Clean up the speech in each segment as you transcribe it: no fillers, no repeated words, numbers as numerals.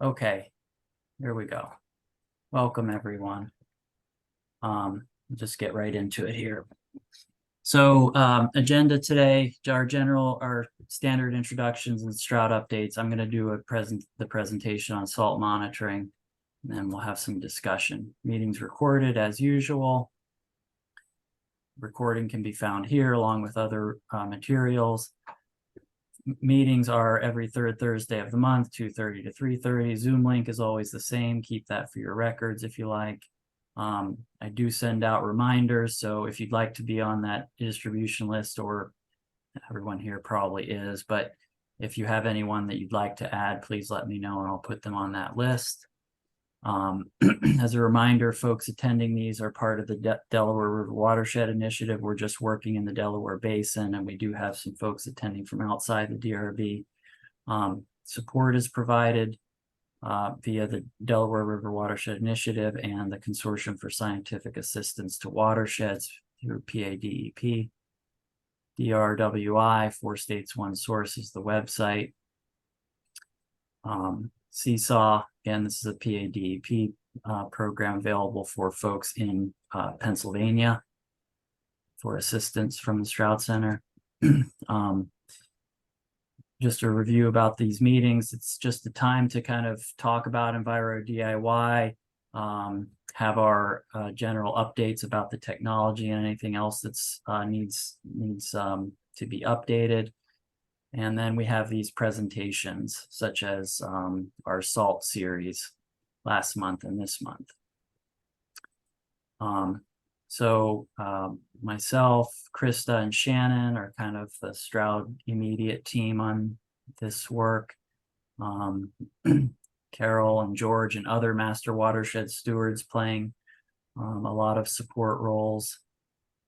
Okay, here we go. Welcome, everyone. Just get right into it here. So agenda today, our standard introductions and Stroud updates. I'm going to do the presentation on salt monitoring, and then we'll have some discussion. Meetings recorded as usual. Recording can be found here along with other materials. Meetings are every third Thursday of the month, 2:30 to 3:30. Zoom link is always the same. Keep that for your records if you like. I do send out reminders, so if you'd like to be on that distribution list, or everyone here probably is, but if you have anyone that you'd like to add, please let me know and I'll put them on that list. As a reminder, folks attending these are part of the Delaware River Watershed Initiative. We're just working in the Delaware Basin, and we do have some folks attending from outside the DRB. Support is provided via the Delaware River Watershed Initiative and the Consortium for Scientific Assistance to Watersheds through PADEP. EnviroDIY, 4 States, 1 Source is the website. Seesaw, again, this is a PADEP program available for folks in Pennsylvania for assistance from the Stroud Center. Just a review about these meetings. It's just the time to kind of talk about EnviroDIY, have our general updates about the technology and anything else that's needs to be updated. And then we have these presentations, such as our SALT series last month and this month. Myself, Krista, and Shannon are kind of the Stroud immediate team on this work. Carol and George and other master watershed stewards playing a lot of support roles.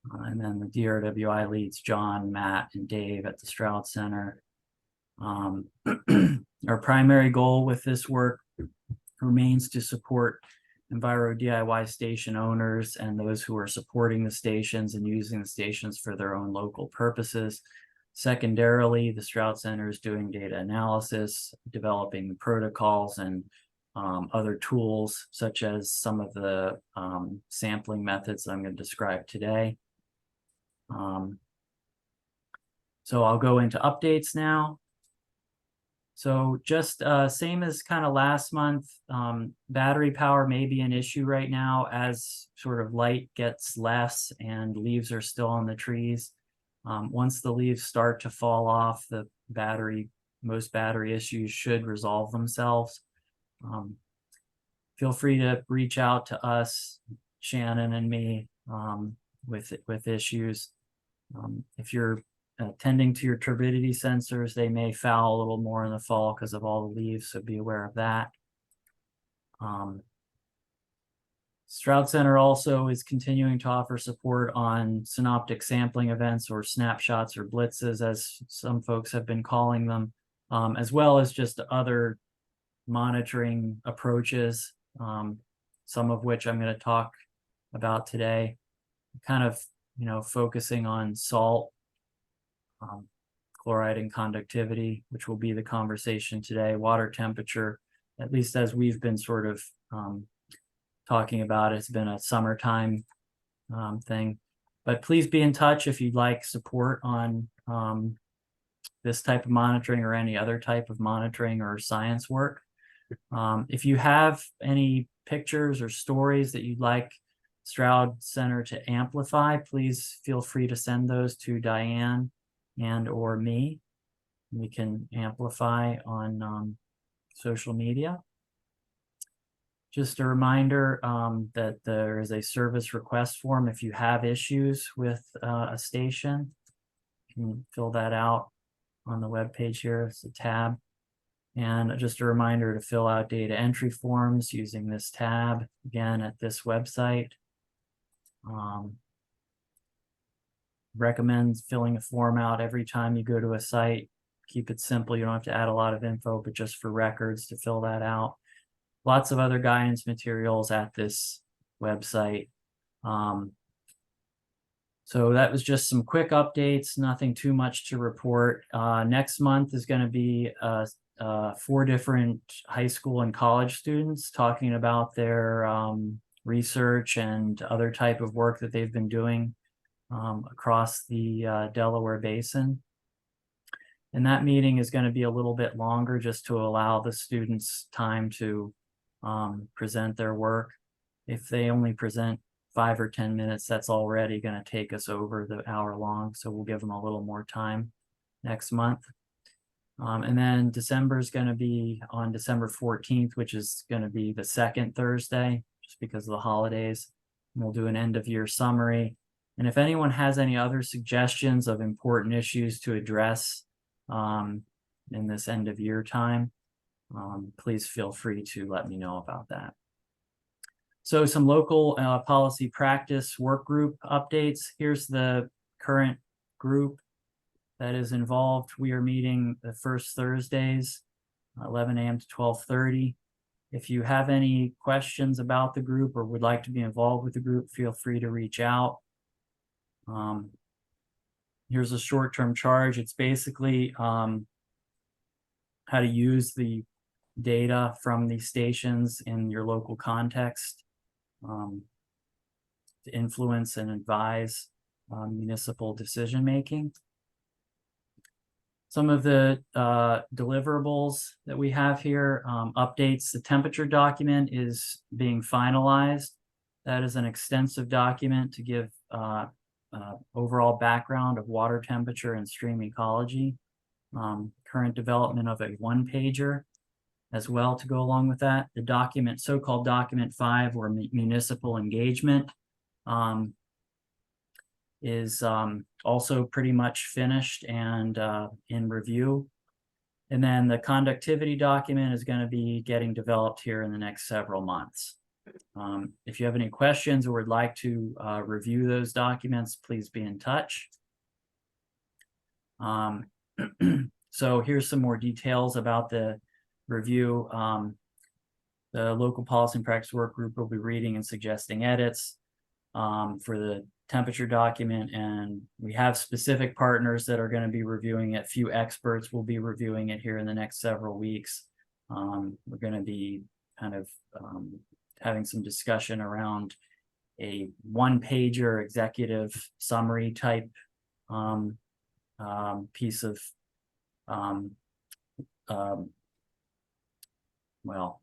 And then the DRWI leads John, Matt, and Dave at the Stroud Center. Our primary goal with this work remains to support EnviroDIY station owners and those who are supporting the stations and using the stations for their own local purposes. Secondarily, the Stroud Center is doing data analysis, developing the protocols and other tools, such as some of the sampling methods that I'm going to describe today. So I'll go into updates now. So just same as kind of last month, battery power may be an issue right now as sort of light gets less and leaves are still on the trees. Once the leaves start to fall off, most battery issues should resolve themselves. Feel free to reach out to us, Shannon and me, with issues. If you're tending to your turbidity sensors, they may foul a little more in the fall because of all the leaves, so be aware of that. Stroud Center also is continuing to offer support on synoptic sampling events, or snapshots, or blitzes, as some folks have been calling them, as well as just other monitoring approaches, some of which I'm going to talk about today, kind of, focusing on salt, chloride and conductivity, which will be the conversation today, water temperature, at least as we've been sort of talking about. It's been a summertime thing, but please be in touch if you'd like support on this type of monitoring or any other type of monitoring or science work. If you have any pictures or stories that you'd like Stroud Center to amplify, please feel free to send those to Diane and or me. We can amplify on social media. Just a reminder that there is a service request form if you have issues with a station. You can fill that out on the web page here. It's a tab. And just a reminder to fill out data entry forms using this tab, again, at this website. Recommend filling a form out every time you go to a site. Keep it simple. You don't have to add a lot of info, but just for records to fill that out. Lots of other guidance materials at this website. So that was just some quick updates, nothing too much to report. Next month is going to be 4 different high school and college students talking about their research and other type of work that they've been doing across the Delaware Basin. And that meeting is going to be a little bit longer just to allow the students time to present their work. If they only present 5 or 10 minutes, that's already going to take us over the hour long. So we'll give them a little more time next month. And then December is going to be on December 14th, which is going to be the second Thursday, just because of the holidays. And we'll do an end of year summary. And if anyone has any other suggestions of important issues to address in this end of year time, please feel free to let me know about that. So some local policy practice work group updates. Here's the current group that is involved. We are meeting the first Thursdays, 11 a.m. to 12:30. If you have any questions about the group or would like to be involved with the group, feel free to reach out. Here's a short-term charge. It's basically how to use the data from these stations in your local context to influence and advise municipal decision-making. Some of the deliverables that we have here, updates. The temperature document is being finalized. That is an extensive document to give overall background of water temperature and stream ecology. Current development of a one-pager as well to go along with that. The document, so-called document 5, or municipal engagement, is also pretty much finished and in review. And then the conductivity document is going to be getting developed here in the next several months. If you have any questions or would like to review those documents, please be in touch. So here's some more details about the review. The local policy and practice work group will be reading and suggesting edits for the temperature document, and we have specific partners that are going to be reviewing it. Few experts will be reviewing it here in the next several weeks. We're going to be kind of having some discussion around a one-pager executive summary type piece of well,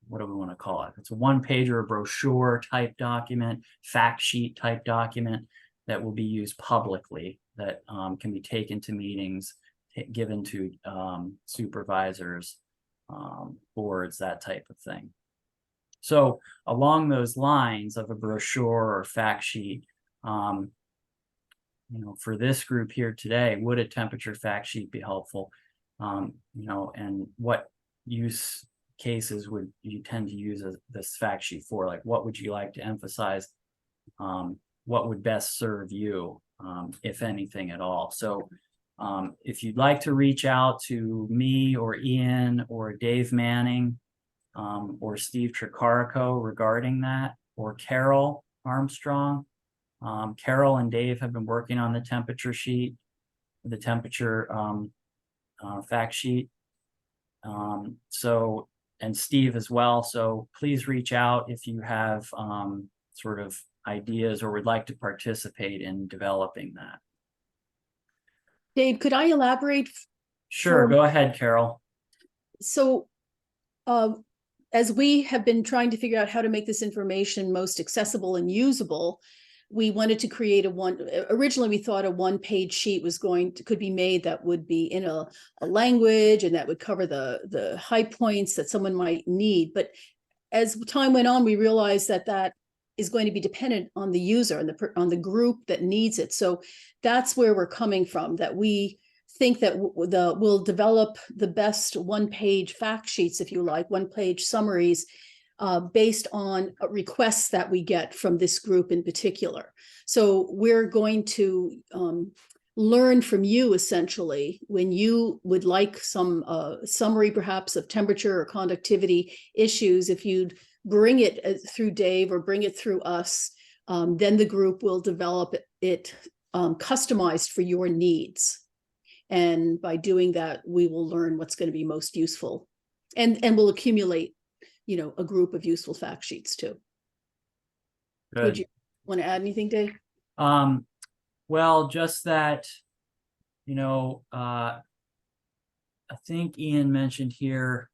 what do we want to call it? It's a one-pager, brochure type document, fact sheet type document that will be used publicly, that can be taken to meetings, given to supervisors, boards, that type of thing. So along those lines of a brochure or fact sheet, for this group here today, would a temperature fact sheet be helpful? And what use cases would you tend to use this fact sheet for? Like, what would you like to emphasize? What would best serve you, if anything at all? So if you'd like to reach out to me or Ian or Dave Manning or Steve Tricarico regarding that, or Carol Armstrong. Carol and Dave have been working on the temperature sheet, the temperature fact sheet. And Steve as well. So please reach out if you have sort of ideas or would like to participate in developing that. Dave, could I elaborate? Sure, go ahead, Carol. So as we have been trying to figure out how to make this information most accessible and usable, we wanted to create originally we thought a one-page sheet could be made that would be in a language and that would cover the high points that someone might need. But as time went on, we realized that is going to be dependent on the user and on the group that needs it. So that's where we're coming from, that we think that we'll develop the best one-page fact sheets, if you like, one-page summaries, based on requests that we get from this group in particular. So we're going to learn from you, essentially, when you would like some summary perhaps of temperature or conductivity issues. If you'd bring it through Dave or bring it through us, then the group will develop it customized for your needs. And by doing that, we will learn what's going to be most useful, and we'll accumulate, a group of useful fact sheets too. Good. Would you want to add anything, Dave? Well, just that, I think Ian mentioned here,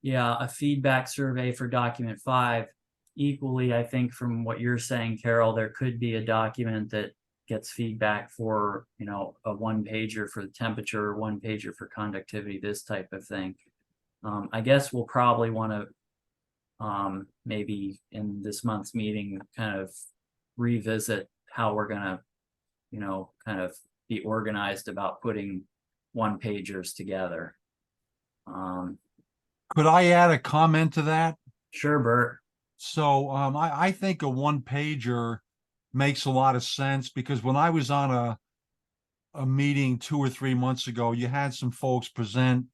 a feedback survey for document 5. Equally, I think from what you're saying, Carol, there could be a document that gets feedback for, a 1-pager for the temperature, 1-pager for conductivity, this type of thing. I guess we'll probably want to maybe in this month's meeting kind of revisit how we're gonna, kind of be organized about putting 1-pagers together. Could I add a comment to that? Sure, Bert. So I think a 1-pager makes a lot of sense, because when I was on a meeting 2 or 3 months ago, you had some folks present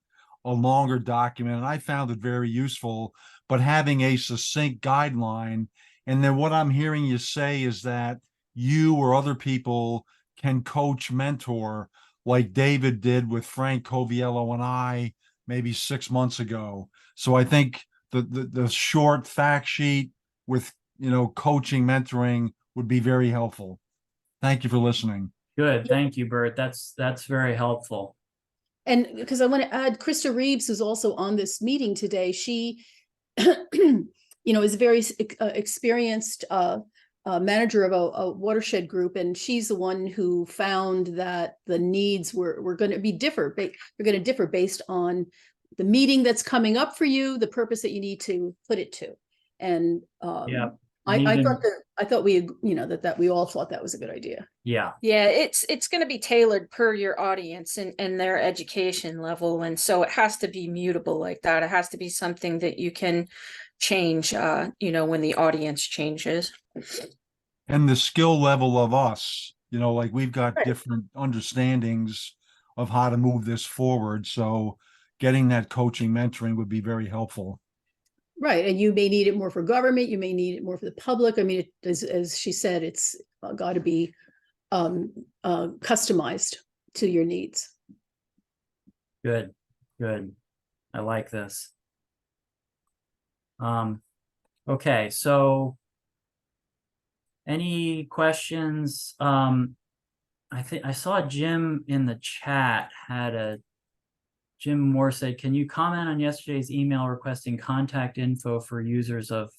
a longer document, and I found it very useful, but having a succinct guideline. And then what I'm hearing you say is that you or other people can coach, mentor, like David did with Frank Coviello and I maybe 6 months ago. So I think the short fact sheet with, coaching, mentoring would be very helpful. Thank you for listening. Good. Thank you, Bert. That's very helpful. And because I want to add, Krista Reeves, who's also on this meeting today, she, is a very experienced manager of a watershed group, and she's the one who found that the needs were going to be differ. They're going to differ based on the meeting that's coming up for you, the purpose that you need to put it to, and I thought we, that we all thought that was a good idea. Yeah. It's going to be tailored per your audience and their education level, and so it has to be mutable like that. It has to be something that you can change, when the audience changes. And the skill level of us, like we've got Right. different understandings of how to move this forward. So getting that coaching, mentoring would be very helpful. Right, and you may need it more for government, you may need it more for the public. I mean, as she said, it's got to be customized to your needs. Good. I like this. Okay, so any questions? I think I saw Jim in the chat Jim Moore said, can you comment on yesterday's email requesting contact info for users of,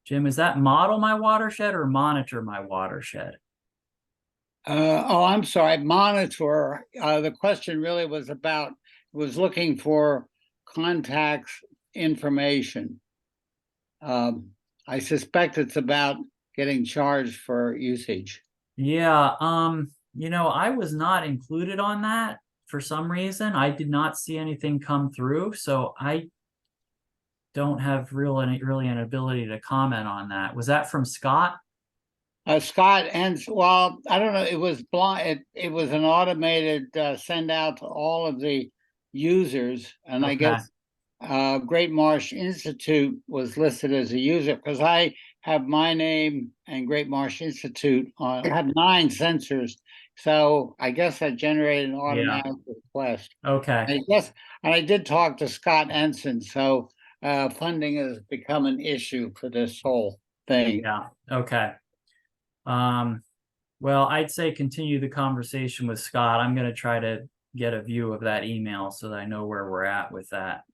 Jim, is that model my watershed or monitor my watershed? I'm sorry, monitor. The question really was looking for contacts information. I suspect it's about getting charged for usage. Yeah, I was not included on that for some reason. I did not see anything come through, so I don't have really an ability to comment on that. Was that from Scott? Scott, and well, I don't know. It was blind. It was an automated send out to all of the users, and Okay. I guess Great Marsh Institute was listed as a user because I have my name and Great Marsh Institute on. I have 9 sensors, so I guess that generated an automatic request. Okay. And I did talk to Scott Ensign, so funding has become an issue for this whole thing. Yeah. Okay. Well, I'd say continue the conversation with Scott. I'm going to try to get a view of that email so that I know where we're at with that.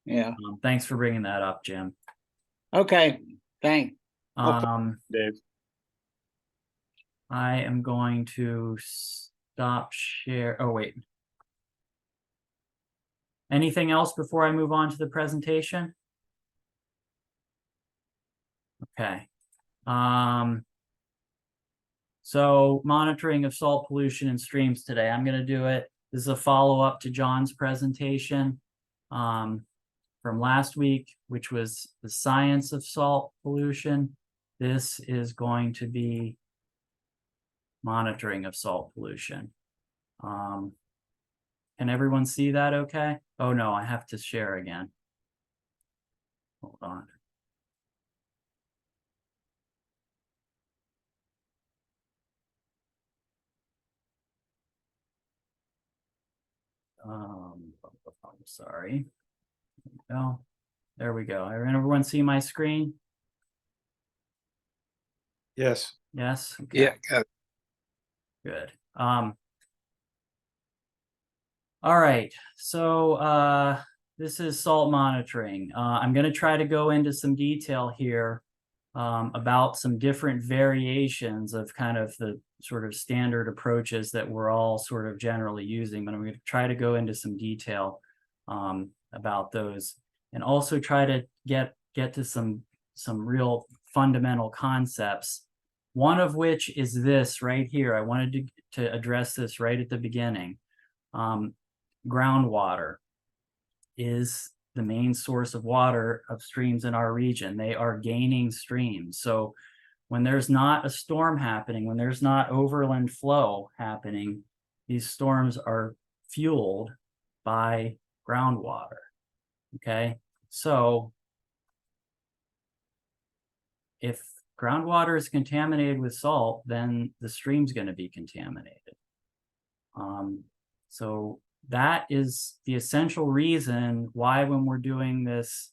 Yeah. Thanks for bringing that up, Jim. Okay. Thanks. Dave. I am going to stop share. Oh, wait. Anything else before I move on to the presentation? Okay. So monitoring of salt pollution in streams today. I'm going to do it. This is a follow-up to John's presentation from last week, which was the science of salt pollution. This is going to be monitoring of salt pollution. Can everyone see that okay? Oh no, I have to share again. Hold on. I'm sorry. Oh, there we go. Everyone see my screen? Yes. Yes. Okay. Yeah. got it. Good. All right. So this is salt monitoring. I'm going to try to go into some detail here about some different variations of kind of the sort of standard approaches that we're all sort of generally using, but I'm going to try to go into some detail about those, and also try to get to some real fundamental concepts. One of which is this right here. I wanted to address this right at the beginning. Groundwater is the main source of water of streams in our region. They are gaining streams. So when there's not a storm happening, when there's not overland flow happening, these storms are fueled by groundwater. Okay, so if groundwater is contaminated with salt, then the stream's going to be contaminated. So that is the essential reason why, when we're doing this,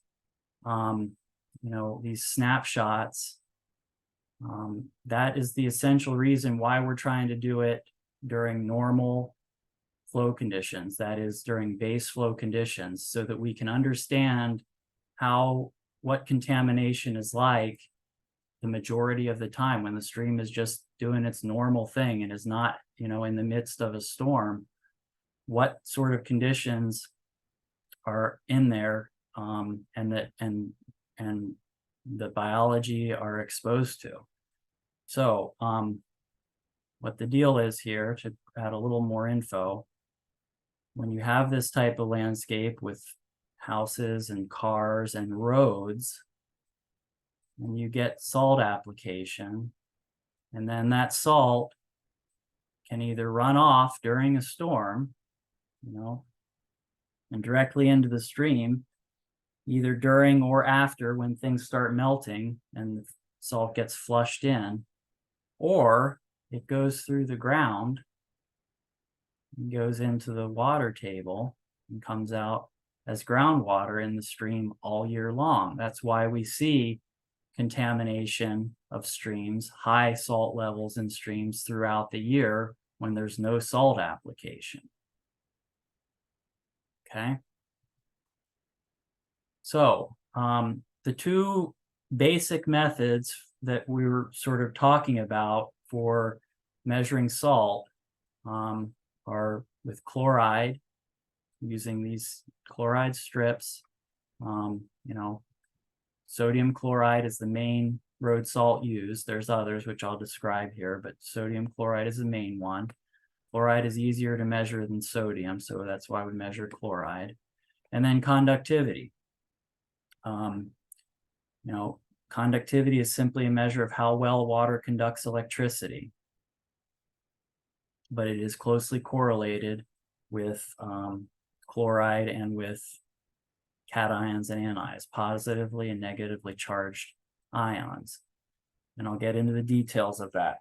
these snapshots, that is the essential reason why we're trying to do it during normal flow conditions, that is during base flow conditions, so that we can understand what contamination is like the majority of the time when the stream is just doing its normal thing and is not, in the midst of a storm. What sort of conditions are in there, and the biology are exposed to. So what the deal is here, to add a little more info, when you have this type of landscape with houses and cars and roads, and you get salt application, and then that salt can either run off during a storm, and directly into the stream, either during or after when things start melting and the salt gets flushed in, or it goes through the ground and goes into the water table and comes out as groundwater in the stream all year long. That's why we see contamination of streams, high salt levels in streams throughout the year when there's no salt application. Okay. So the two basic methods that we were sort of talking about for measuring salt are with chloride, using these chloride strips. Sodium chloride is the main road salt used. There's others which I'll describe here, but sodium chloride is the main one. Chloride is easier to measure than sodium, so that's why we measure chloride. And then conductivity. Conductivity is simply a measure of how well water conducts electricity, but it is closely correlated with chloride and with cations and anions, positively and negatively charged ions. And I'll get into the details of that.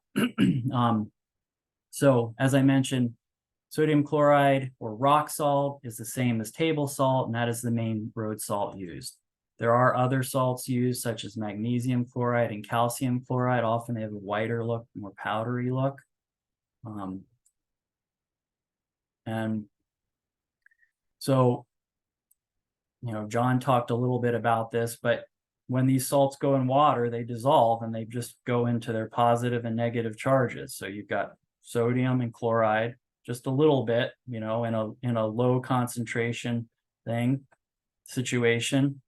So as I mentioned, sodium chloride or rock salt is the same as table salt, and that is the main road salt used. There are other salts used, such as magnesium chloride and calcium chloride. Often they have a whiter look, more powdery look. And so, John talked a little bit about this, but when these salts go in water, they dissolve and they just go into their positive and negative charges. So you've got sodium and chloride, just a little bit, in a low concentration situation.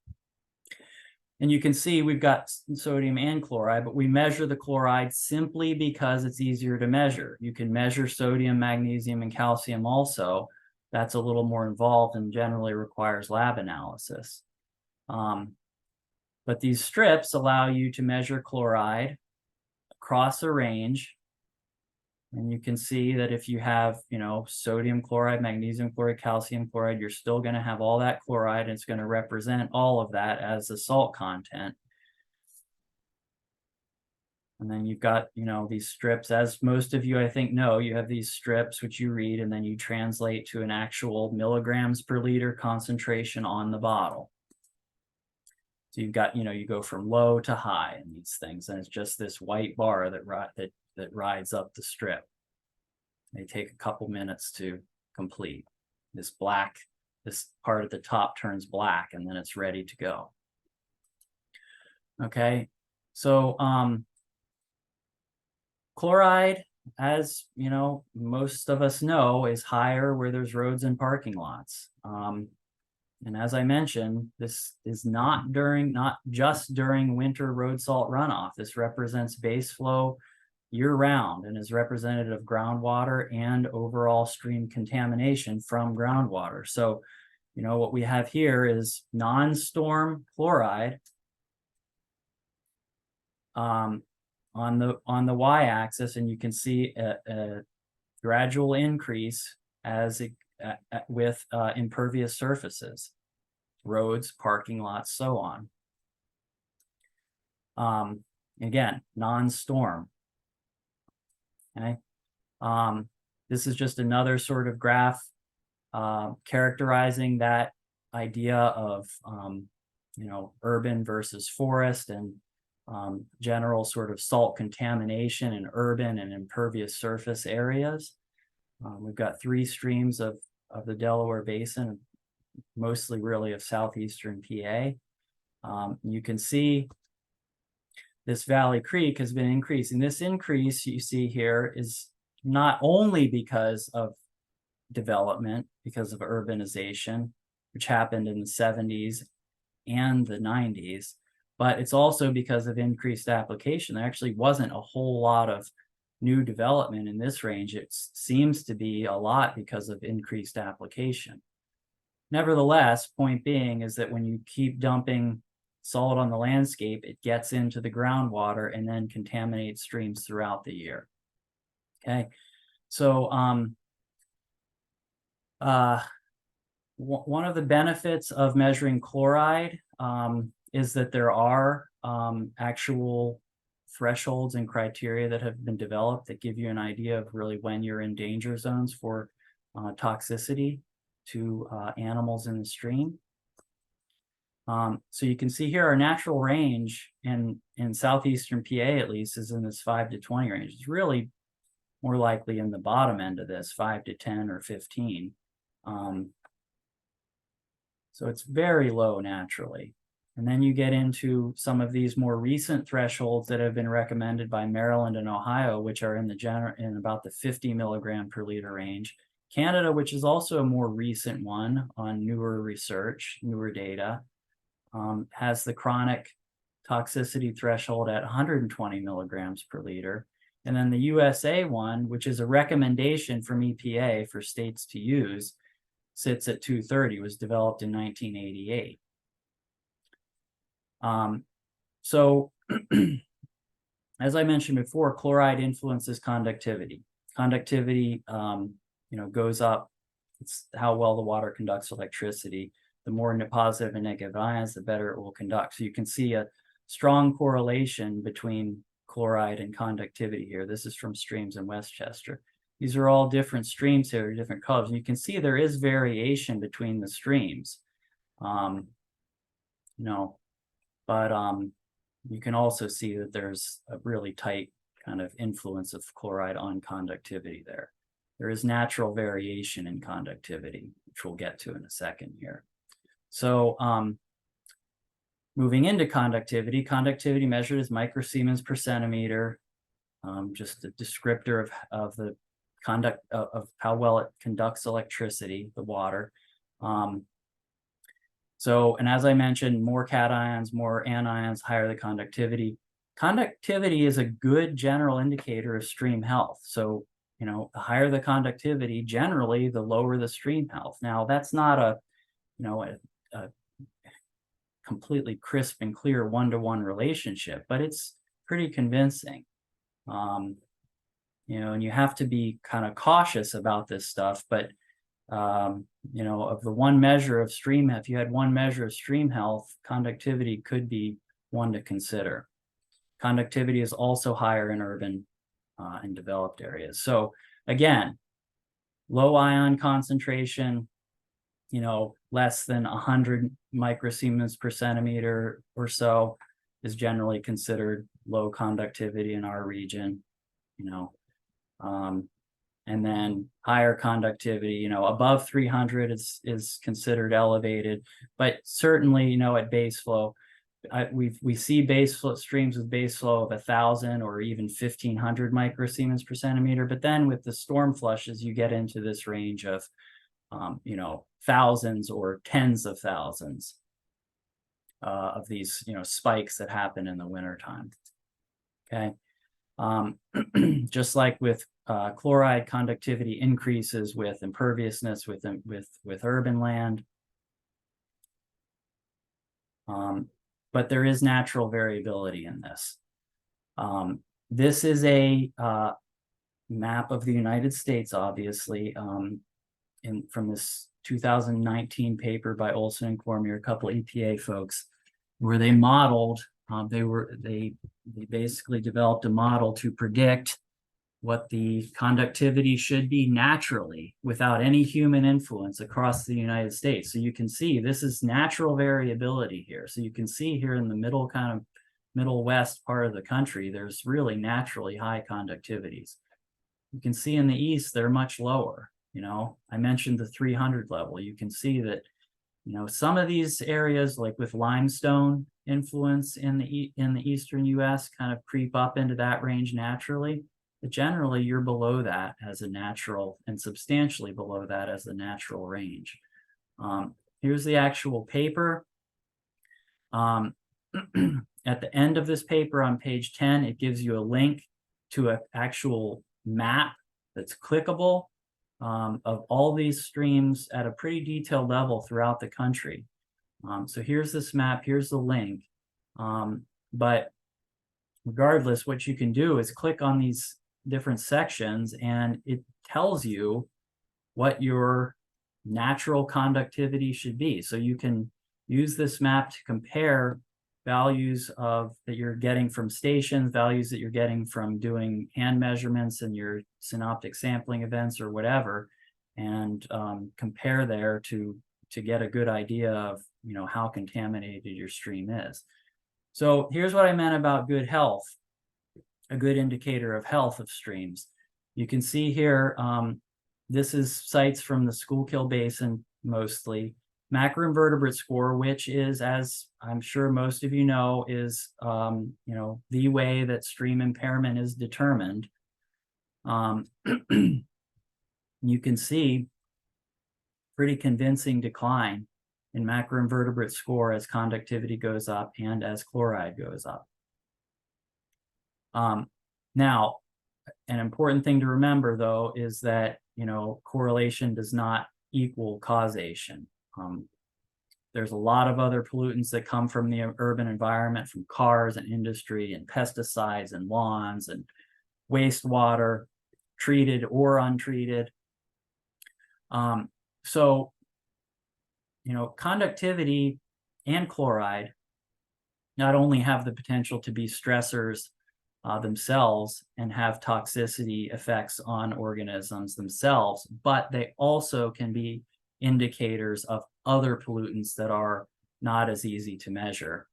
And you can see we've got sodium and chloride, but we measure the chloride simply because it's easier to measure. You can measure sodium, magnesium, and calcium also. That's a little more involved and generally requires lab analysis. But these strips allow you to measure chloride across a range. And you can see that if you have, sodium chloride, magnesium chloride, calcium chloride, you're still going to have all that chloride, and it's going to represent all of that as the salt content. And then you've got, you know, these strips, as most of you, I think, know, you have these strips which you read, and then you translate to an actual milligrams per liter concentration on the bottle. So you've got, you know, you go from low to high in these things, and it's just this white bar that rides up the strip. They take a couple minutes to complete. This part at the top turns black, and then it's ready to go. Okay, so chloride, as you know, most of us know, is higher where there's roads and parking lots. And as I mentioned, this is not just during winter road salt runoff. This represents base flow year round and is representative of groundwater and overall stream contamination from groundwater. So, you know, what we have here is non-storm chloride on the y-axis, and you can see a gradual increase as it with impervious surfaces, roads, parking lots, so on. Again, non-storm. Okay. This is just another sort of graph characterizing that idea of you know, urban versus forest, and general sort of salt contamination in urban and impervious surface areas. We've got 3 streams of the Delaware Basin, mostly really of southeastern PA. You can see this Valley Creek has been increasing. This increase you see here is not only because of development, because of urbanization, which happened in the 70s and the 90s, but it's also because of increased application. There actually wasn't a whole lot of new development in this range. It seems to be a lot because of increased application. Nevertheless, point being is that when you keep dumping salt on the landscape, it gets into the groundwater and then contaminates streams throughout the year. Okay, so one of the benefits of measuring chloride is that there are actual thresholds and criteria that have been developed that give you an idea of really when you're in danger zones for toxicity to animals in the stream. So you can see here our natural range in southeastern PA, at least, is in this 5 to 20 range. It's really more likely in the bottom end of this, 5 to 10 or 15. So it's very low naturally. And then you get into some of these more recent thresholds that have been recommended by Maryland and Ohio, which are in about the 50 milligram per liter range. Canada, which is also a more recent one on newer research, newer data, has the chronic toxicity threshold at 120 milligrams per liter. And then the USA one, which is a recommendation from EPA for states to use, sits at 230, was developed in 1988. So as I mentioned before, chloride influences conductivity. Conductivity, you know, goes up. It's how well the water conducts electricity. The more positive and negative ions, the better it will conduct. So you can see a strong correlation between chloride and conductivity here. This is from streams in Westchester. These are all different streams here, different colors. And you can see there is variation between the streams. You know, but you can also see that there's a really tight kind of influence of chloride on conductivity there. There is natural variation in conductivity, which we'll get to in a second here. So moving into conductivity, conductivity measured as microsiemens per centimeter, just a descriptor of the conduct of how well it conducts electricity, the water. So, and as I mentioned, more cations, more anions, higher the conductivity. Conductivity is a good general indicator of stream health. So, you know, the higher the conductivity, generally, the lower the stream health. Now, that's not a, you know, a completely crisp and clear one-to-one relationship, but it's pretty convincing. You know, and you have to be kind of cautious about this stuff, but you know, of the one measure of stream, if you had one measure of stream health, conductivity could be one to consider. Conductivity is also higher in urban and developed areas. So again, low ion concentration, less than 100 microsiemens per centimeter or so is generally considered low conductivity in our region, and then higher conductivity, above 300 is considered elevated, but certainly, at base flow, we see base flow streams with base flow of 1,000 or even 1,500 microsiemens per centimeter. But then with the storm flushes, you get into this range of, thousands or tens of thousands of these, spikes that happen in the wintertime. Okay. Just like with chloride, conductivity increases with imperviousness with urban land. But there is natural variability in this. This is a map of the United States, obviously, from this 2019 paper by Olson and Cormier, a couple EPA folks, where they modeled. They basically developed a model to predict what the conductivity should be naturally without any human influence across the United States. So you can see this is natural variability here. So you can see here in the middle, kind of middle west part of the country, there's really naturally high conductivities. You can see in the east, they're much lower. I mentioned the 300 level. You can see that, some of these areas, like with limestone influence in the eastern US, kind of creep up into that range naturally. But generally, you're below that as a natural, and substantially below that as the natural range. Here's the actual paper. At the end of this paper on page 10, it gives you a link to an actual map that's clickable of all these streams at a pretty detailed level throughout the country. So here's this map, here's the link. But regardless, what you can do is click on these different sections and it tells you what your natural conductivity should be. So you can use this map to compare values that you're getting from stations, values that you're getting from doing hand measurements and your synoptic sampling events or whatever, and compare there to get a good idea of how contaminated your stream is. So here's what I meant about good health, a good indicator of health of streams. You can see here, this is sites from the Schuylkill Basin mostly. Macroinvertebrate score, which is, as I'm sure most of you know, is the way that stream impairment is determined. You can see pretty convincing decline in macroinvertebrate score as conductivity goes up and as chloride goes up. Now, an important thing to remember, though, is that correlation does not equal causation. There's a lot of other pollutants that come from the urban environment, from cars and industry and pesticides and lawns and wastewater, treated or untreated. So, conductivity and chloride not only have the potential to be stressors themselves and have toxicity effects on organisms themselves, but they also can be indicators of other pollutants that are not as easy to measure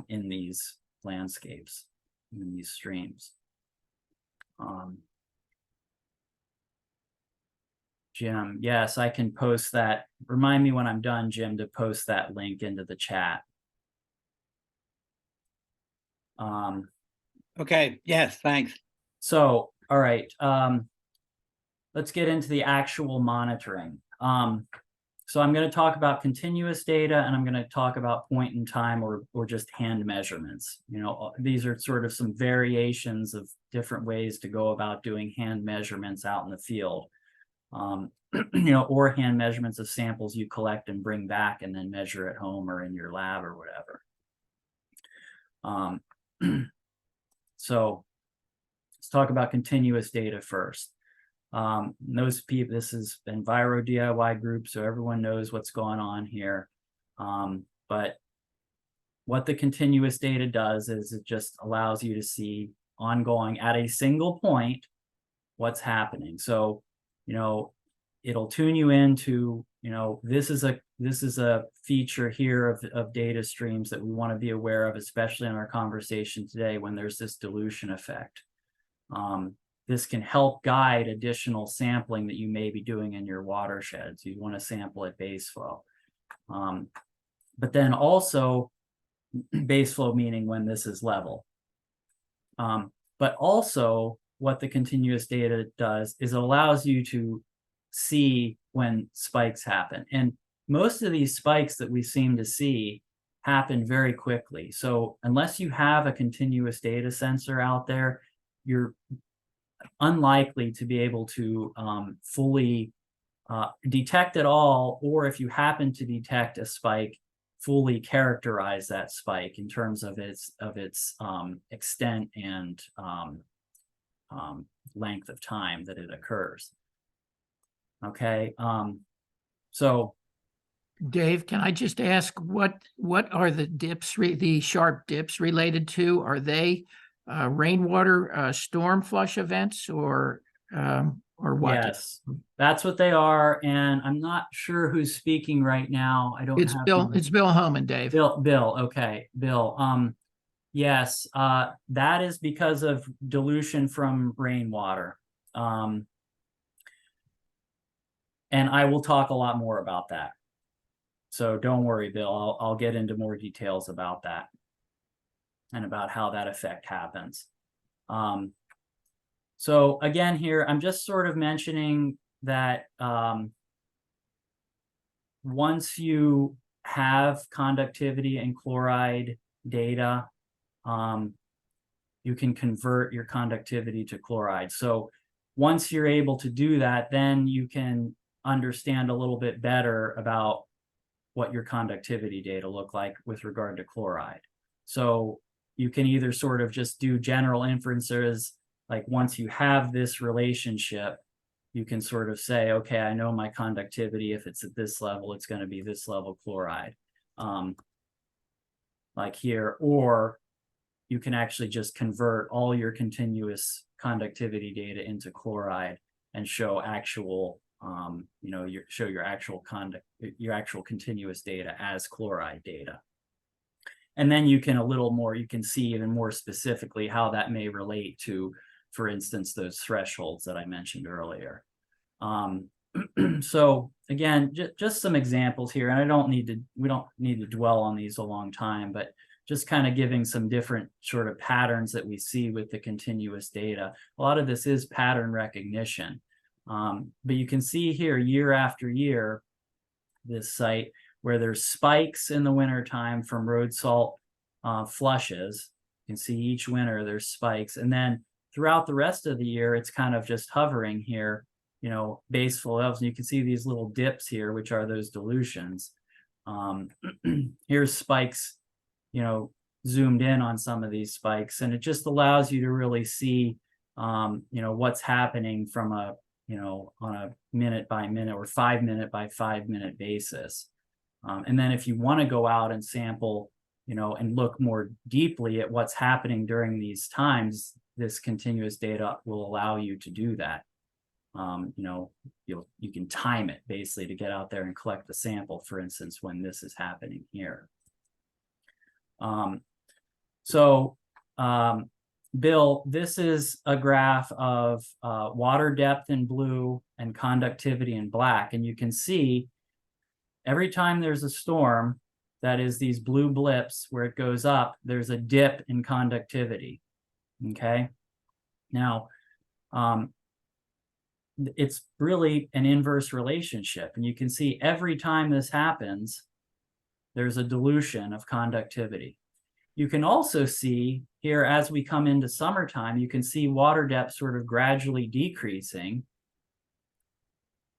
in these landscapes, in these streams. Jim, yes, I can post that. Remind me when I'm done, Jim, to post that link into the chat. Okay, yes, thanks. So, all right, let's get into the actual monitoring. So I'm going to talk about continuous data, and I'm going to talk about point in time or just hand measurements. These are sort of some variations of different ways to go about doing hand measurements out in the field. Or hand measurements of samples you collect and bring back and then measure at home or in your lab or whatever. So let's talk about continuous data first. Those people, this is EnviroDIY group, so everyone knows what's going on here. But what the continuous data does is it just allows you to see ongoing at a single point what's happening. So, it'll tune you into, this is a feature here of data streams that we want to be aware of, especially in our conversation today when there's this dilution effect. This can help guide additional sampling that you may be doing in your watersheds. You want to sample at base flow. But then also base flow meaning when this is level. But also what the continuous data does is it allows you to see when spikes happen. And most of these spikes that we seem to see happen very quickly. So unless you have a continuous data sensor out there, you're unlikely to be able to fully detect it all, or if you happen to detect a spike, fully characterize that spike in terms of its extent and length of time that it occurs. Okay, so Dave, can I just ask what are the dips, the sharp dips related to? Are they rainwater storm flush events or what? yes, that's what they are. And I'm not sure who's speaking right now. I don't It's have Bill. my- It's Bill Homan, Dave. Bill. Okay, Bill. Yes, that is because of dilution from rainwater. And I will talk a lot more about that. So don't worry, Bill. I'll get into more details about that and about how that effect happens. So again, here, I'm just sort of mentioning that once you have conductivity and chloride data, you can convert your conductivity to chloride. So once you're able to do that, then you can understand a little bit better about what your conductivity data look like with regard to chloride. So you can either sort of just do general inferences, like once you have this relationship, you can sort of say, okay, I know my conductivity, if it's at this level, it's going to be this level chloride, like here, or you can actually just convert all your continuous conductivity data into chloride and show actual, show your actual continuous data as chloride data. And then you can you can see even more specifically how that may relate to, for instance, those thresholds that I mentioned earlier. So again, just some examples here, and we don't need to dwell on these a long time, but just kind of giving some different sort of patterns that we see with the continuous data. A lot of this is pattern recognition. But you can see here year after year, this site where there's spikes in the wintertime from road salt flushes. You can see each winter there's spikes. And then throughout the rest of the year, it's kind of just hovering here, base flow levels. And you can see these little dips here, which are those dilutions. Here's spikes, zoomed in on some of these spikes. And it just allows you to really see, what's happening from on a minute by minute or 5 minute by 5 minute basis. And then if you want to go out and sample, and look more deeply at what's happening during these times, this continuous data will allow you to do that. You can time it basically to get out there and collect the sample, for instance, when this is happening here. Bill, this is a graph of water depth in blue and conductivity in black. And you can see every time there's a storm, that is these blue blips where it goes up, there's a dip in conductivity. Okay. Now, it's really an inverse relationship. And you can see every time this happens, there's a dilution of conductivity. You can also see here, as we come into summertime, you can see water depth sort of gradually decreasing.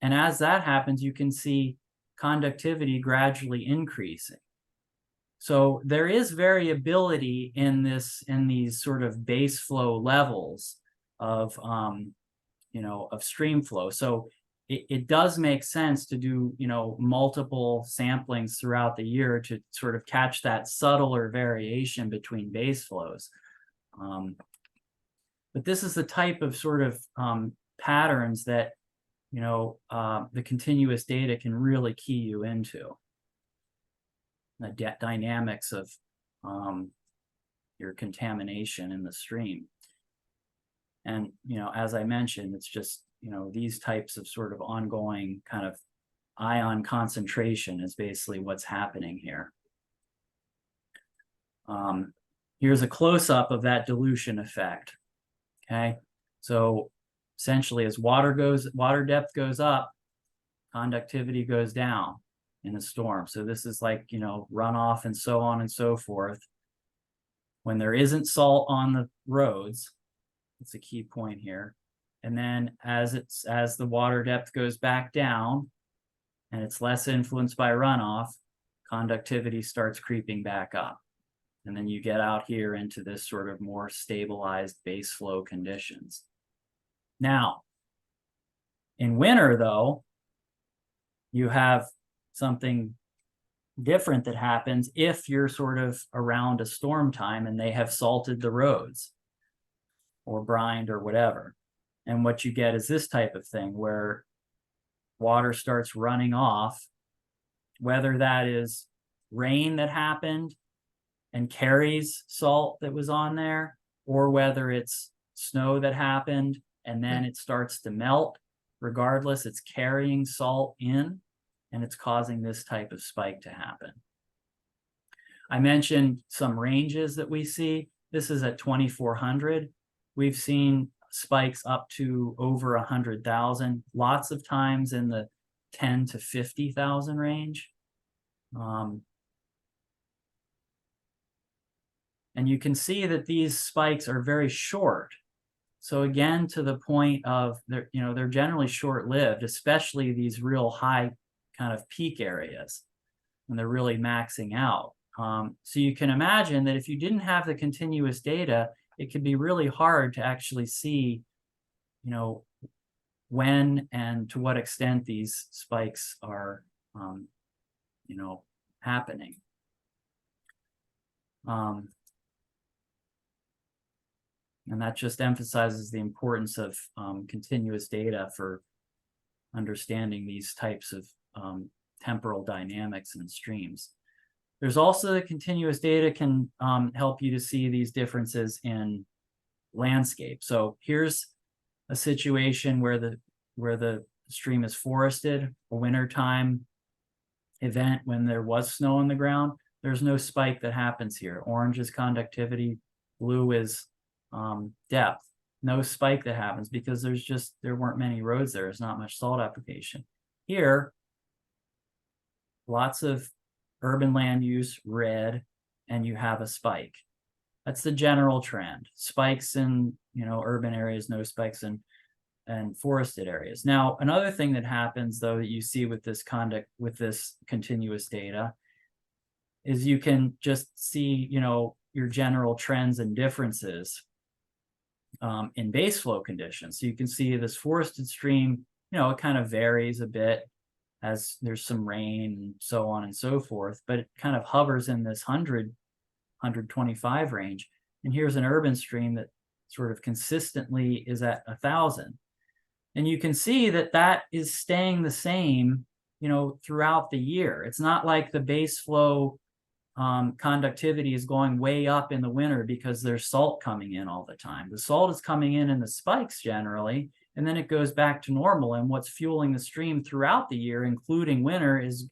And as that happens, you can see conductivity gradually increasing. So there is variability in these sort of base flow levels of, of stream flow. So it does make sense to do, you know, multiple samplings throughout the year to sort of catch that subtler variation between base flows. But this is the type of sort of patterns that, you know, the continuous data can really key you into. The dynamics of your contamination in the stream. And, you know, as I mentioned, it's just, you know, these types of sort of ongoing kind of ion concentration is basically what's happening here. Here's a close-up of that dilution effect. Okay, so essentially as water depth goes up, conductivity goes down in a storm. So this is like, you know, runoff and so on and so forth. When there isn't salt on the roads, it's a key point here. And then as the water depth goes back down and it's less influenced by runoff, conductivity starts creeping back up. And then you get out here into this sort of more stabilized base flow conditions. Now, in winter, though, you have something different that happens if you're sort of around a storm time and they have salted the roads or brined or whatever. And what you get is this type of thing where water starts running off, whether that is rain that happened and carries salt that was on there, or whether it's snow that happened and then it starts to melt. Regardless, it's carrying salt in and it's causing this type of spike to happen. I mentioned some ranges that we see. This is at 2400. We've seen spikes up to over 100,000, lots of times in the 10 to 50,000 range. And you can see that these spikes are very short. So again, to the point of they're generally short-lived, especially these real high kind of peak areas when they're really maxing out. So you can imagine that if you didn't have the continuous data, it could be really hard to actually see, you know, when and to what extent these spikes are, you know, happening. And that just emphasizes the importance of continuous data for understanding these types of temporal dynamics in streams. There's also the continuous data can help you to see these differences in landscape. So here's a situation where the stream is forested, a wintertime event when there was snow on the ground. There's no spike that happens here. Orange is conductivity, blue is depth. No spike that happens because there weren't many roads there. There's not much salt application. Here, lots of urban land use, red, and you have a spike. That's the general trend. Spikes in, you know, urban areas, no spikes in forested areas. Now, another thing that happens though that you see with this continuous data is you can just see, you know, your general trends and differences in base flow conditions. So you can see this forested stream, you know, it kind of varies a bit as there's some rain and so on and so forth, but it kind of hovers in this 125 range. And here's an urban stream that sort of consistently is at 1,000. And you can see that that is staying the same, you know, throughout the year. It's not like the base flow conductivity is going way up in the winter because there's salt coming in all the time. The salt is coming in the spikes generally, and then it goes back to normal. And what's fueling the stream throughout the year, including winter, is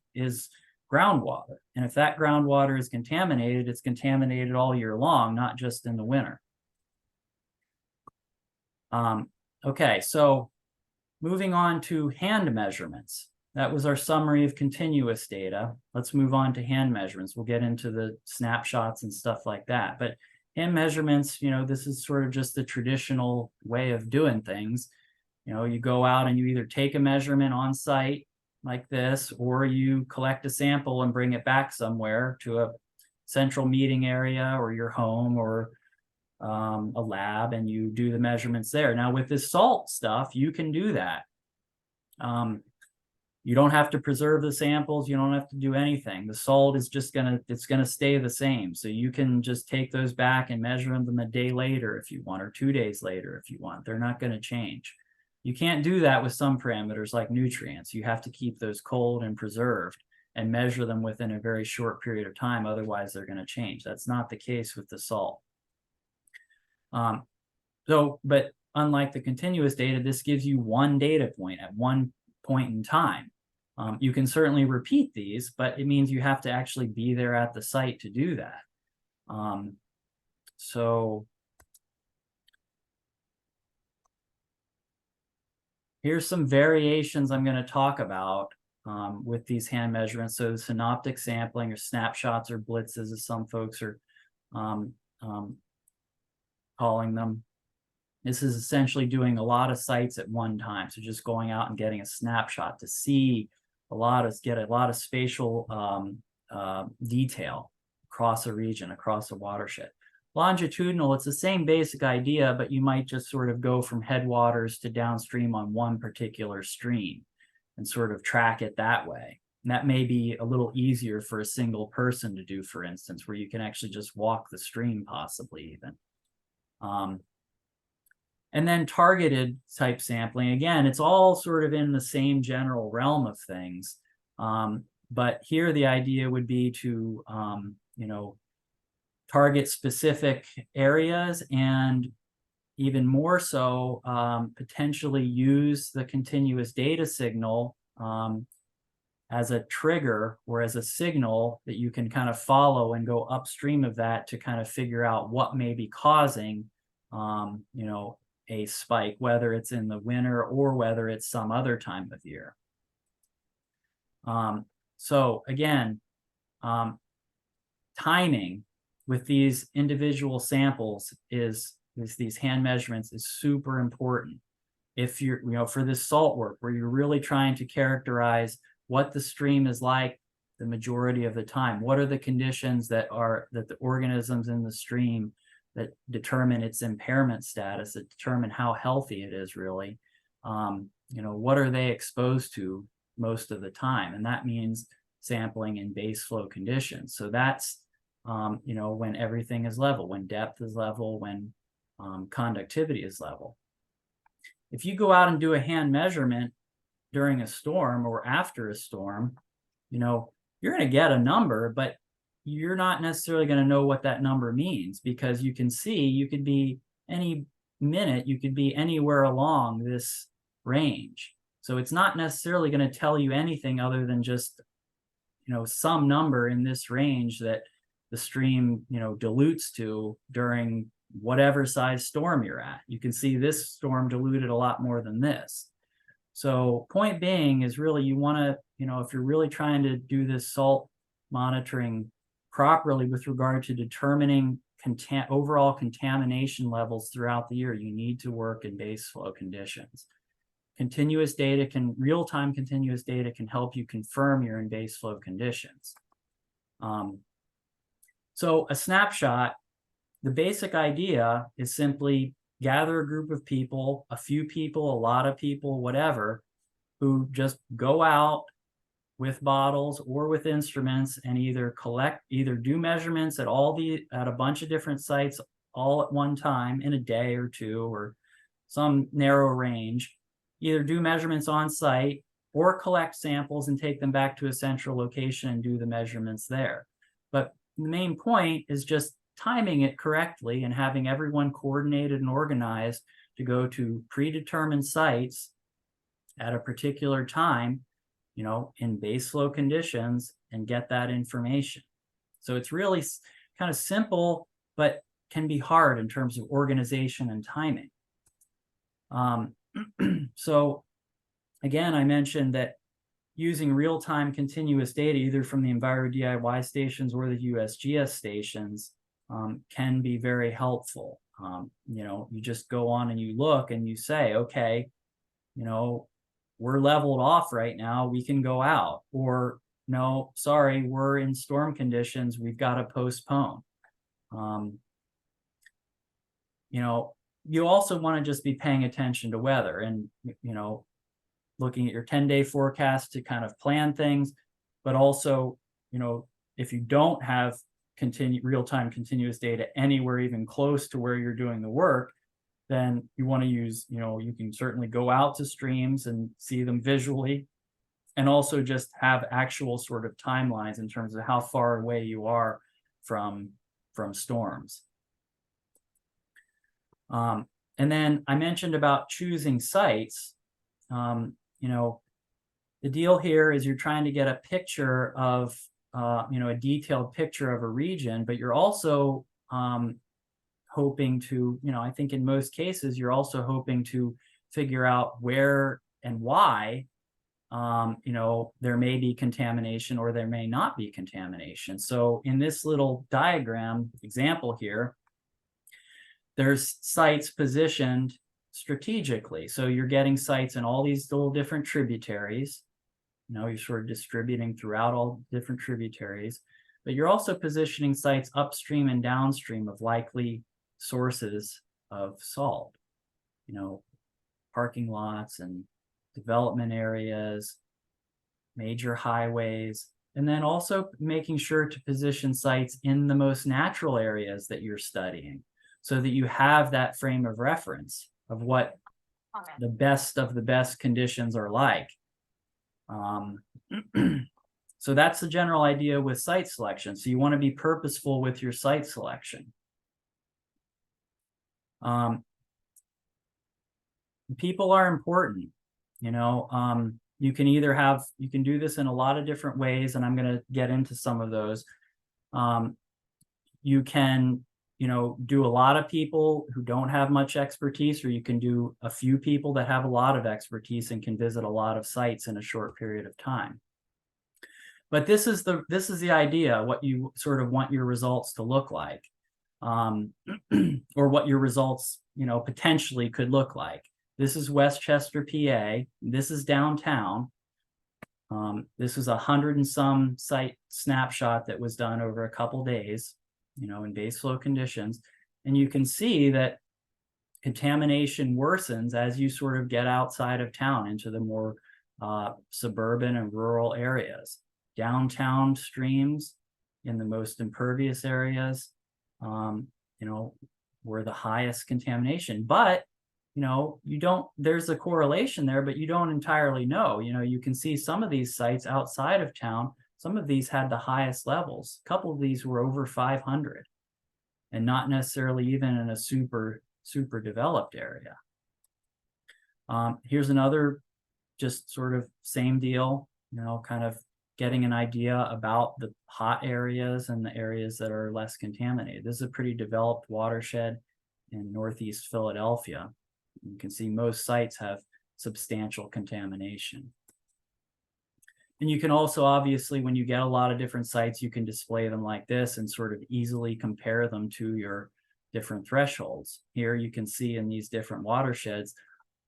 groundwater. And if that groundwater is contaminated, it's contaminated all year long, not just in the winter. Okay, so moving on to hand measurements. That was our summary of continuous data. Let's move on to hand measurements. We'll get into the snapshots and stuff like that. But hand measurements, you know, this is sort of just the traditional way of doing things. You know, you go out and you either take a measurement on site like this, or you collect a sample and bring it back somewhere to a central meeting area or your home or a lab, and you do the measurements there. Now with this salt stuff, you can do that. You don't have to preserve the samples. You don't have to do anything. The salt is just it's gonna stay the same. So you can just take those back and measure them a day later if you want, or 2 days later if you want. They're not gonna change. You can't do that with some parameters like nutrients. You have to keep those cold and preserved and measure them within a very short period of time. Otherwise, they're gonna change. That's not the case with the salt. But unlike the continuous data, this gives you one data point at one point in time. You can certainly repeat these, but it means you have to actually be there at the site to do that. So here's some variations I'm going to talk about with these hand measurements. So synoptic sampling, or snapshots, or blitzes, as some folks are calling them. This is essentially doing a lot of sites at one time. So just going out and getting a snapshot to see get a lot of spatial detail across a region, across a watershed. Longitudinal, it's the same basic idea, but you might just sort of go from headwaters to downstream on one particular stream and sort of track it that way. And that may be a little easier for a single person to do, for instance, where you can actually just walk the stream, possibly even. And then targeted type sampling, again, it's all sort of in the same general realm of things. But here the idea would be to, target specific areas, and even more so, potentially use the continuous data signal as a trigger or as a signal that you can kind of follow and go upstream of that to kind of figure out what may be causing, a spike, whether it's in the winter or whether it's some other time of year. So again, timing with these individual samples these hand measurements is super important. If you're, for this salt work where you're really trying to characterize what the stream is like the majority of the time, what are the conditions that the organisms in the stream that determine its impairment status, that determine how healthy it is really, what are they exposed to most of the time? And that means sampling in base flow conditions. So that's, when everything is level, when depth is level, when conductivity is level. If you go out and do a hand measurement during a storm or after a storm, you're going to get a number, but you're not necessarily going to know what that number means, because you can see, you could be any minute, you could be anywhere along this range. So it's not necessarily going to tell you anything other than just, some number in this range that the stream, dilutes to during whatever size storm you're at. You can see this storm diluted a lot more than this. So point being is really, you want to, if you're really trying to do this salt monitoring properly with regard to determining overall contamination levels throughout the year, you need to work in base flow conditions. Real-time continuous data can help you confirm you're in base flow conditions. So a snapshot, the basic idea is simply gather a group of people, a few people, a lot of people, whatever, who just go out with bottles or with instruments and either do measurements at a bunch of different sites all at one time in a day or two, or some narrow range, either do measurements on site or collect samples and take them back to a central location and do the measurements there. But the main point is just timing it correctly and having everyone coordinated and organized to go to predetermined sites at a particular time, in base flow conditions, and get that information. So it's really kind of simple, but can be hard in terms of organization and timing. So again, I mentioned that using real-time continuous data, either from the EnviroDIY stations or the USGS stations, can be very helpful. You just go on and you look and you say, okay, we're leveled off right now, we can go out. Or no, sorry, we're in storm conditions, we've got to postpone. You also want to just be paying attention to weather. And, looking at your 10-day forecast to kind of plan things, but also, if you don't have real-time continuous data anywhere even close to where you're doing the work, then you want to use, you can certainly go out to streams and see them visually, and also just have actual sort of timelines in terms of how far away you are from storms. And then I mentioned about choosing sites. The deal here is you're trying to get a picture of, a detailed picture of a region, but you're also hoping to, I think in most cases, you're also hoping to figure out where and why, there may be contamination or there may not be contamination. So in this little diagram example here, there's sites positioned strategically. So you're getting sites in all these little different tributaries. You're sort of distributing throughout all different tributaries, but you're also positioning sites upstream and downstream of likely sources of salt, parking lots and development areas, major highways, and then also making sure to position sites in the most natural areas that you're studying so that you have that frame of reference of what the best of the best conditions are like. So that's the general idea with site selection. So you want to be purposeful with your site selection. People are important. You can either you can do this in a lot of different ways, and I'm going to get into some of those. You can, do a lot of people who don't have much expertise, or you can do a few people that have a lot of expertise and can visit a lot of sites in a short period of time. But this is the idea, what you sort of want your results to look like, or what your results, potentially could look like. This is Westchester, PA. This is downtown. This is 100 and some site snapshot that was done over a couple days, in base flow conditions. And you can see that contamination worsens as you sort of get outside of town into the more suburban and rural areas. Downtown streams in the most impervious areas, were the highest contamination. But there's a correlation there, but you don't entirely know. You can see some of these sites outside of town, some of these had the highest levels. A couple of these were over 500 and not necessarily even in a super developed area. Here's another just sort of same deal, kind of getting an idea about the hot areas and the areas that are less contaminated. This is a pretty developed watershed in Northeast Philadelphia. You can see most sites have substantial contamination. And you can also, obviously, when you get a lot of different sites, you can display them like this and sort of easily compare them to your different thresholds. Here you can see in these different watersheds,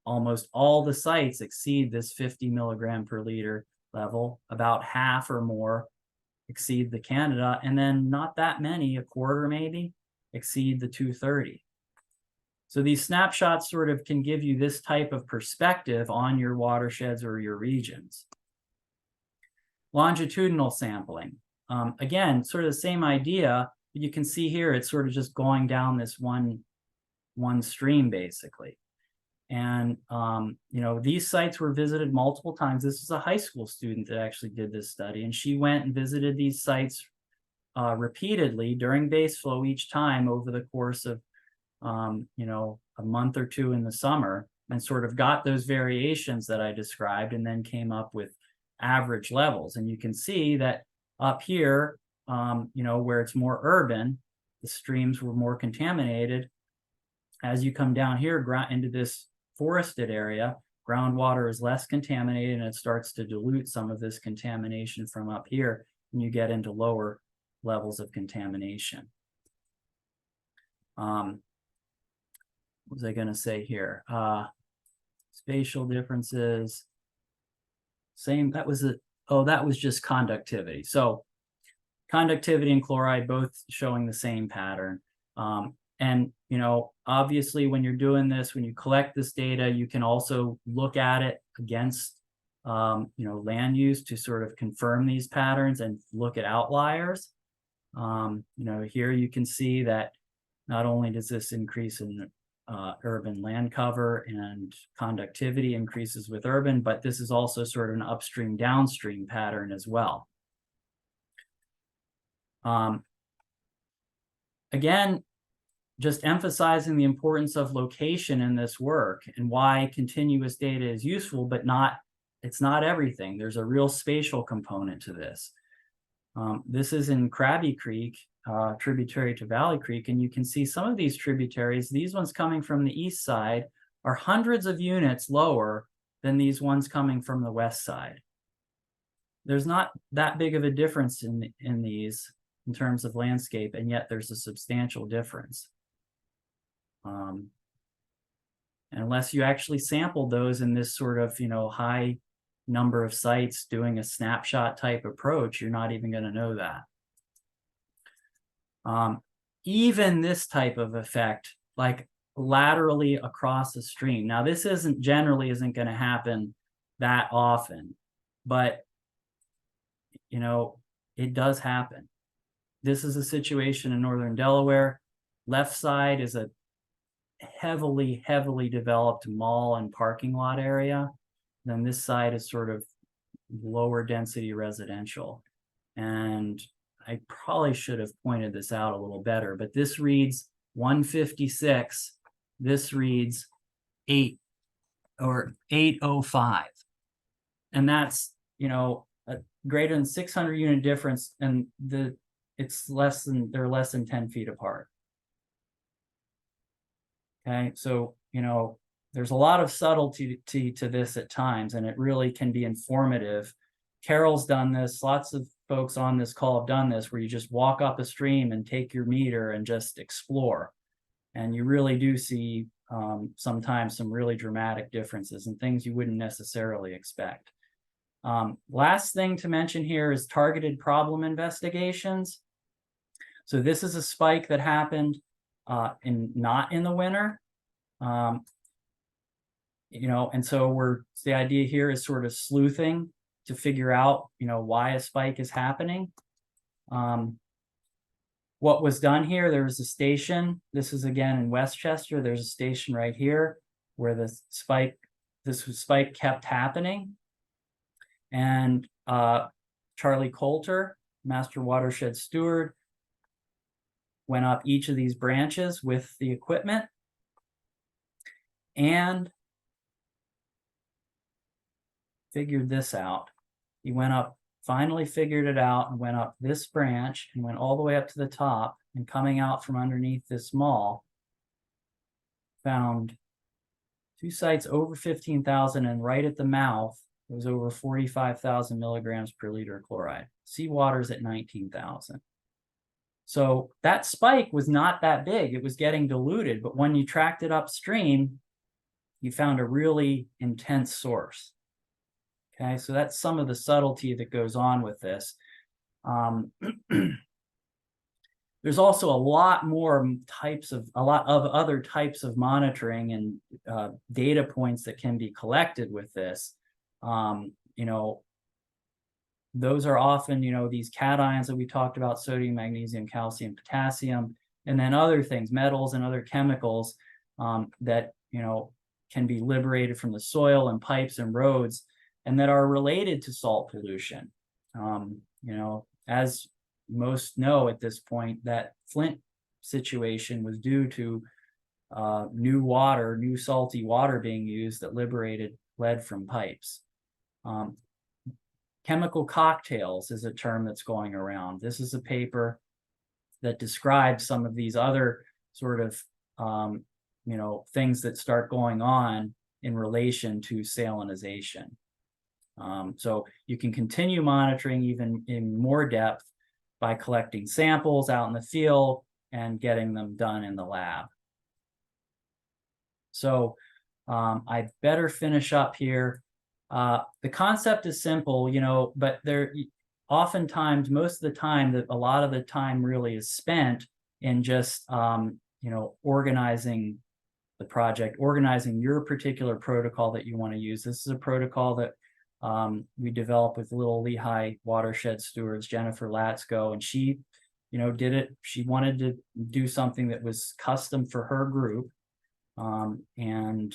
almost all the sites exceed this 50 milligram per liter level. About half or more exceed the Canada, and then not that many, a quarter maybe, exceed the 230. So these snapshots sort of can give you this type of perspective on your watersheds or your regions. Longitudinal sampling. Again, sort of the same idea, but you can see here it's sort of just going down this one stream basically. And, these sites were visited multiple times. This is a high school student that actually did this study, and she went and visited these sites repeatedly during base flow each time over the course of, a month or two in the summer, and sort of got those variations that I described, and then came up with average levels. And you can see that up here, where it's more urban, the streams were more contaminated. As you come down here into this forested area, groundwater is less contaminated, and it starts to dilute some of this contamination from up here, and you get into lower levels of contamination. What was I going to say here? Spatial differences. Same, that was just conductivity. So conductivity and chloride both showing the same pattern. And, obviously when you're doing this, when you collect this data, you can also look at it against land use to sort of confirm these patterns and look at outliers. Here you can see that not only does this increase in urban land cover and conductivity increases with urban, but this is also sort of an upstream downstream pattern as well. Again, just emphasizing the importance of location in this work and why continuous data is useful, but it's not everything. There's a real spatial component to this. This is in Krabby Creek, tributary to Valley Creek, and you can see some of these tributaries, these ones coming from the east side, are hundreds of units lower than these ones coming from the west side. There's not that big of a difference in these in terms of landscape, and yet there's a substantial difference. Unless you actually sampled those in this sort of, high number of sites doing a snapshot type approach, you're not even going to know that. Even this type of effect, like laterally across the stream. Now, this generally isn't going to happen that often, but it does happen. This is a situation in northern Delaware. Left side is a heavily developed mall and parking lot area. Then this side is sort of lower density residential. And I probably should have pointed this out a little better, but this reads 156. This reads 8 or 805. And that's, a greater than 600 unit difference, and they're less than 10 feet apart. Okay, so, there's a lot of subtlety to this at times, and it really can be informative. Carol's done this, lots of folks on this call have done this, where you just walk up a stream and take your meter and just explore. And you really do see sometimes some really dramatic differences and things you wouldn't necessarily expect. Last thing to mention here is targeted problem investigations. So this is a spike that happened not in the winter. And so the idea here is sort of sleuthing to figure out, why a spike is happening. What was done here, there was a station. This is again in Westchester. There's a station right here where this spike kept happening. And Charlie Coulter, Master Watershed Steward, went up each of these branches with the equipment and figured this out. He finally figured it out and went up this branch and went all the way up to the top, and coming out from underneath this mall, found 2 sites over 15,000, and right at the mouth, it was over 45,000 milligrams per liter of chloride. Seawater's at 19,000. So that spike was not that big. It was getting diluted, but when you tracked it upstream, you found a really intense source. Okay, so that's some of the subtlety that goes on with this. There's also a lot of other types of monitoring and data points that can be collected with this. Those are often, these cations that we talked about, sodium, magnesium, calcium, potassium, and then other things, metals and other chemicals that, can be liberated from the soil and pipes and roads, and that are related to salt pollution. As most know at this point, that Flint situation was due to new salty water being used that liberated lead from pipes. Chemical cocktails is a term that's going around. This is a paper that describes some of these other sort of, things that start going on in relation to salinization. So you can continue monitoring even in more depth by collecting samples out in the field and getting them done in the lab. So I better finish up here. The concept is simple, but there oftentimes, most of the time, a lot of the time really is spent in just, organizing the project, organizing your particular protocol that you want to use. This is a protocol that we developed with Little Lehigh Watershed stewards, Jennifer Latsko, and she, did it. She wanted to do something that was custom for her group. And,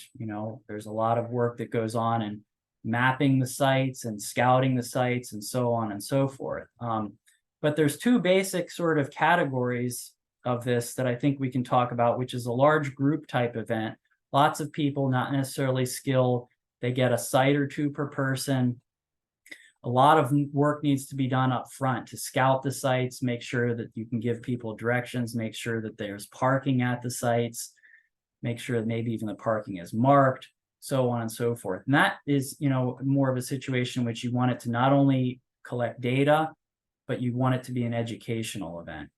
there's a lot of work that goes on in mapping the sites and scouting the sites and so on and so forth. But there's two basic sort of categories of this that I think we can talk about, which is a large group type event. Lots of people, not necessarily skilled. They get a site or two per person. A lot of work needs to be done up front to scout the sites, make sure that you can give people directions, make sure that there's parking at the sites, make sure that maybe even the parking is marked, so on and so forth. And that is, more of a situation in which you want it to not only collect data, but you want it to be an educational event.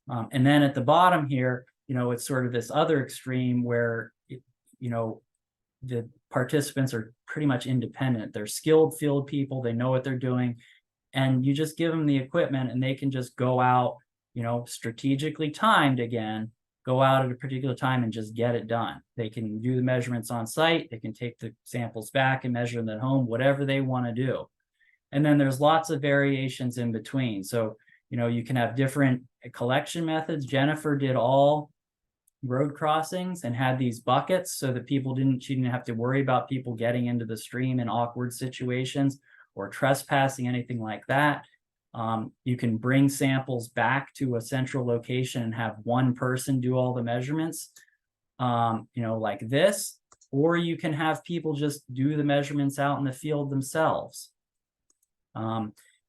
And then at the bottom here, it's sort of this other extreme where, the participants are pretty much independent. They're skilled field people. They know what they're doing. And you just give them the equipment and they can just go out, strategically timed again, go out at a particular time and just get it done. They can do the measurements on site. They can take the samples back and measure them at home, whatever they want to do. And then there's lots of variations in between. So, you can have different collection methods. Jennifer did all road crossings and had these buckets so that she didn't have to worry about people getting into the stream in awkward situations or trespassing, anything like that. You can bring samples back to a central location and have one person do all the measurements, like this, or you can have people just do the measurements out in the field themselves.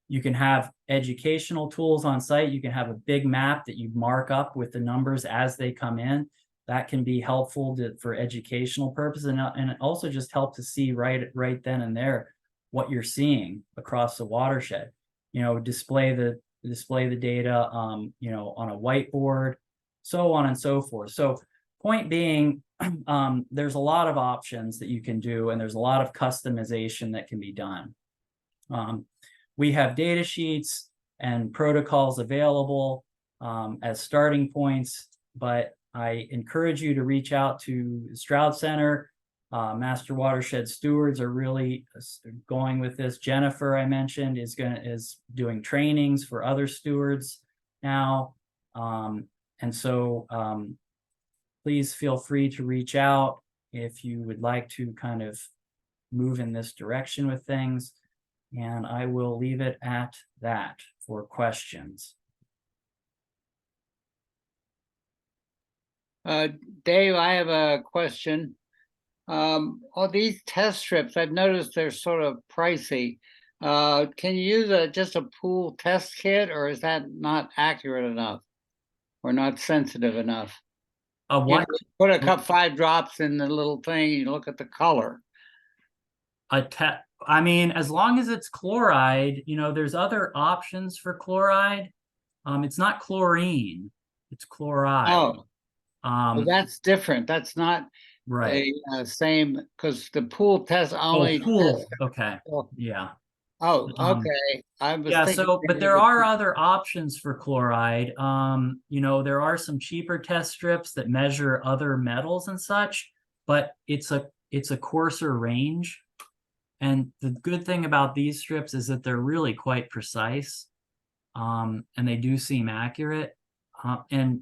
You can have educational tools on site. You can have a big map that you mark up with the numbers as they come in. That can be helpful for educational purposes, and also just help to see right then and there what you're seeing across the watershed. Display the data, on a whiteboard, so on and so forth. So point being, there's a lot of options that you can do, and there's a lot of customization that can be done. We have data sheets and protocols available as starting points, but I encourage you to reach out to the Stroud Center. Master Watershed Stewards are really going with this. Jennifer, I mentioned, is doing trainings for other stewards now. And so please feel free to reach out if you would like to kind of move in this direction with things. And I will leave it at that for questions. Dave, I have a question. All these test strips, I've noticed they're sort of pricey. Can you use just a pool test kit, or is that not accurate enough or not sensitive enough? What? Put a cup 5 drops in the little thing, you look at the color. I mean, as long as it's chloride, there's other options for chloride. It's not chlorine, it's chloride. Oh, well, that's different. That's not right. Same, because the pool test only. Pool. Okay. Yeah. Oh, okay. I was yeah. thinking So, but there are other options for chloride. There are some cheaper test strips that measure other metals and such, but it's a coarser range. And the good thing about these strips is that they're really quite precise, and they do seem accurate. And,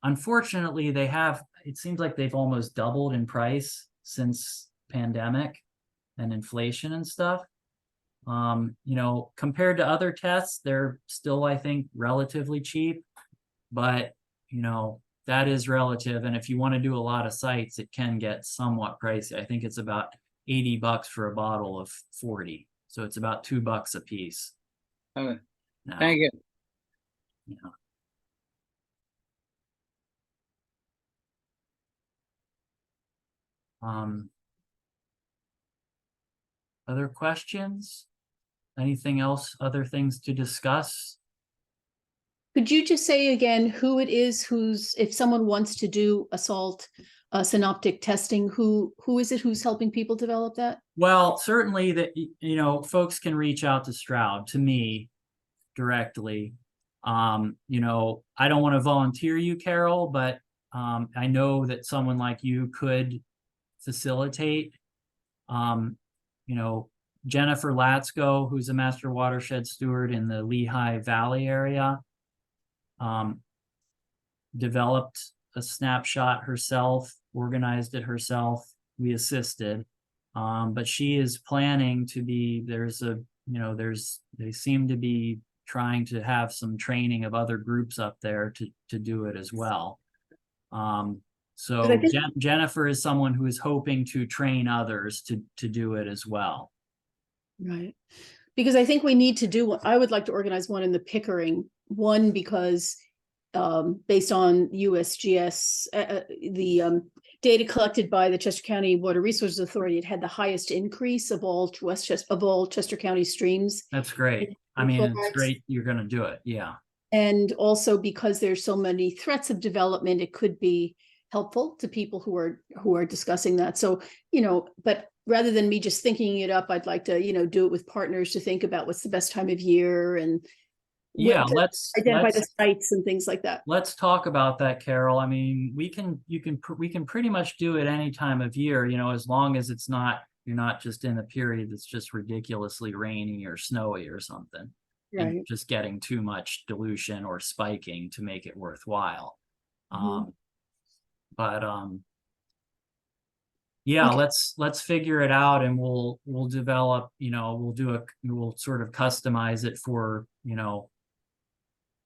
unfortunately, it seems like they've almost doubled in price since pandemic and inflation and stuff. Compared to other tests, they're still, I think, relatively cheap, but, that is relative. And if you want to do a lot of sites, it can get somewhat pricey. I think it's about $80 for a bottle of 40. So it's about $2 a piece. Okay. Now, Thank you. Other questions? Anything else? Other things to discuss? Could you just say again who it is if someone wants to do salt synoptic testing, who is it who's helping people develop that? Well, certainly that, folks can reach out to Stroud, to me directly. I don't want to volunteer you, Carol, but I know that someone like you could facilitate, Jennifer Latsko, who's a master watershed steward in the Lehigh Valley area, developed a snapshot herself, organized it herself. We assisted. But she is planning to be, they seem to be trying to have some training of other groups up there to do it as well. So I think- Jennifer is someone who is hoping to train others to do it as well. Right. Because I think we need to do, I would like to organize one in the Pickering, one because based on USGS, the data collected by the Chester County Water Resources Authority, it had the highest increase of all Chester County streams. That's great. I mean, it's great you're going to do it. Yeah. And also because there's so many threats of development, it could be helpful to people who are discussing that. So, but rather than me just thinking it up, I'd like to, do it with partners to think about what's the best time of year and Yeah, to let's identify the sites and things like that. let's talk about that, Carol. I mean, we can pretty much do it any time of year, as long as you're not just in a period that's just ridiculously rainy or snowy or something. Right. And just getting too much dilution or spiking to make it worthwhile. Mhm. But yeah, Okay. let's figure it out, and we'll develop, we'll sort of customize it for,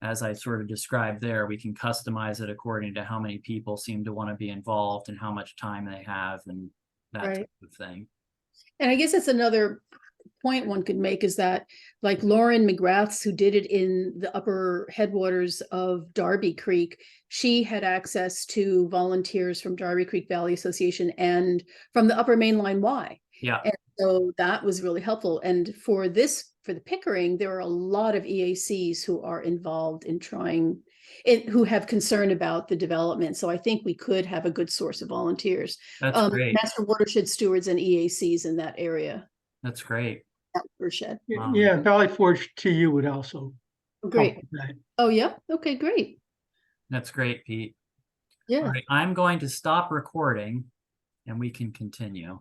as I sort of described there, we can customize it according to how many people seem to want to be involved and how much time they have and that Right. type of thing. And I guess that's another point one could make is that like Lauren McGrath's, who did it in the upper headwaters of Darby Creek, she had access to volunteers from Darby Creek Valley Association and from the upper mainline Y. Yeah. And so that was really helpful. And for the Pickering, there are a lot of EACs who are involved in who have concern about the development. So I think we could have a good source of volunteers. That's great. Master watershed stewards and EACs in that area. That's great. That watershed. Yeah, Valley Forge TU would also. Great. help with that. Oh, yeah. Okay, great. That's great, Pete. Yeah. All right, I'm going to stop recording and we can continue.